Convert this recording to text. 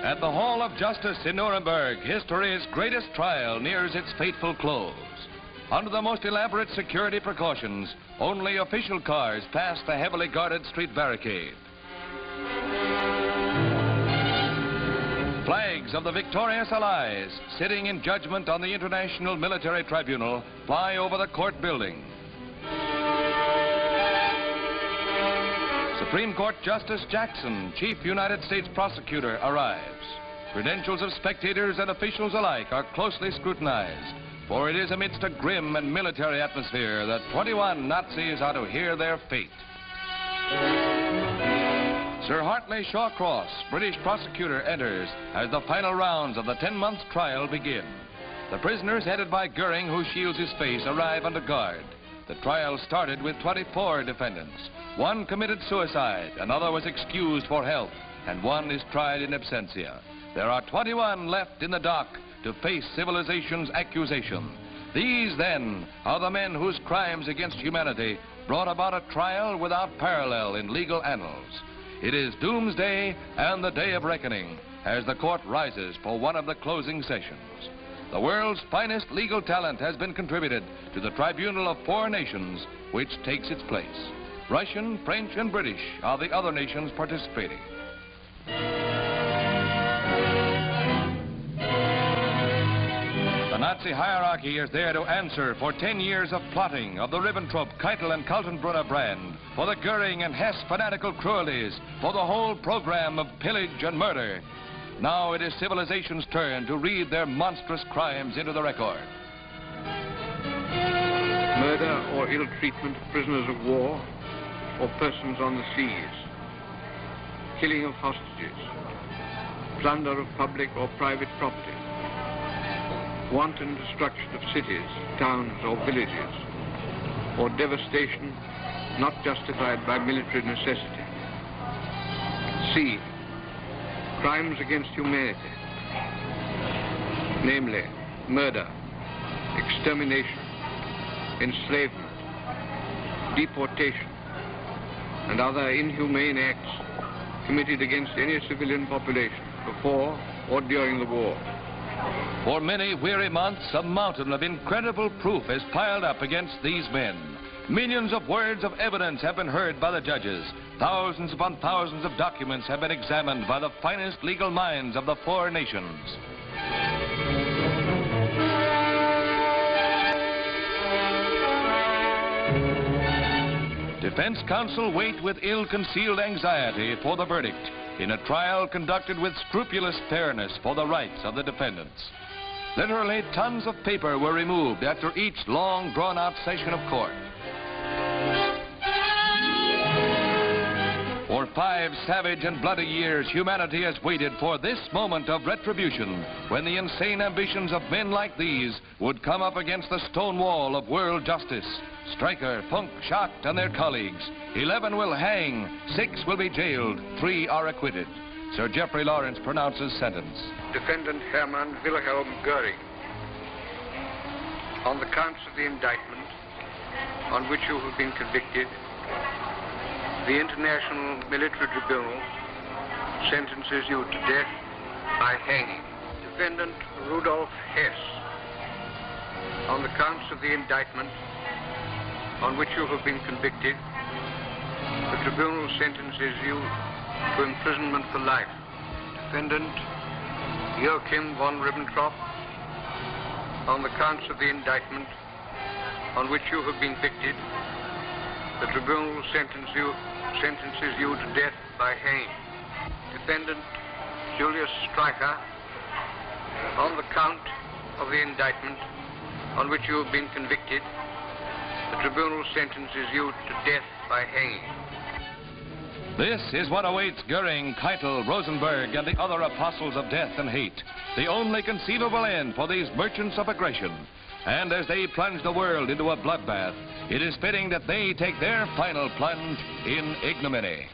At the Hall of Justice in Nuremberg, history's greatest trial nears its fateful close. Under the most elaborate security precautions, only official cars pass the heavily guarded street barricade. Flags of the victorious Allies, sitting in judgment on the International Military Tribunal, fly over the court building. Supreme Court Justice Jackson, Chief United States Prosecutor, arrives. Credentials of spectators and officials alike are closely scrutinized, for it is amidst a grim and military atmosphere that 21 Nazis are to hear their fate. Sir Hartley Shawcross, British prosecutor, enters as the final rounds of the 10-month trial begin. The prisoners, headed by Goering, who shields his face, arrive under guard. The trial started with 24 defendants. One committed suicide, another was excused for health, and one is tried in absentia. There are 21 left in the dock to face civilization's accusation. These, then, are the men whose crimes against humanity brought about a trial without parallel in legal annals. It is doomsday and the day of reckoning as the court rises for one of the closing sessions. The world's finest legal talent has been contributed to the tribunal of 4 nations, which takes its place. Russian, French, and British are the other nations participating. The Nazi hierarchy is there to answer for 10 years of plotting of the Ribbentrop, Keitel, and Kaltenbrunner brand, for the Goering and Hess fanatical cruelties, for the whole program of pillage and murder. Now it is civilization's turn to read their monstrous crimes into the record. Murder or ill treatment of prisoners of war or persons on the seas, killing of hostages, plunder of public or private property, wanton destruction of cities, towns, or villages, or devastation not justified by military necessity. C. Crimes against humanity, namely murder, extermination, enslavement, deportation, and other inhumane acts committed against any civilian population before or during the war. For many weary months, a mountain of incredible proof has piled up against these men. Millions of words of evidence have been heard by the judges. Thousands upon thousands of documents have been examined by the finest legal minds of the four nations. Defense counsel wait with ill-concealed anxiety for the verdict in a trial conducted with scrupulous fairness for the rights of the defendants. Literally tons of paper were removed after each long, drawn-out session of court. For 5 savage and bloody years, humanity has waited for this moment of retribution, when the insane ambitions of men like these would come up against the stone wall of world justice. Stryker, Funk, Schacht, and their colleagues. 11 will hang, 6 will be jailed, 3 are acquitted. Sir Geoffrey Lawrence pronounces sentence. Defendant Hermann Wilhelm Goering, on the counts of the indictment on which you have been convicted, the International Military Tribunal sentences you to death by hanging. Defendant Rudolf Hess, on the counts of the indictment on which you have been convicted, the tribunal sentences you to imprisonment for life. Defendant Joachim von Ribbentrop, on the counts of the indictment on which you have been convicted, the tribunal sentences you to death by hanging. Defendant Julius Stryker, on the count of the indictment on which you have been convicted, the tribunal sentences you to death by hanging. This is what awaits Goering, Keitel, Rosenberg, and the other apostles of death and hate. The only conceivable end for these merchants of aggression. And as they plunge the world into a bloodbath, it is fitting that they take their final plunge in ignominy.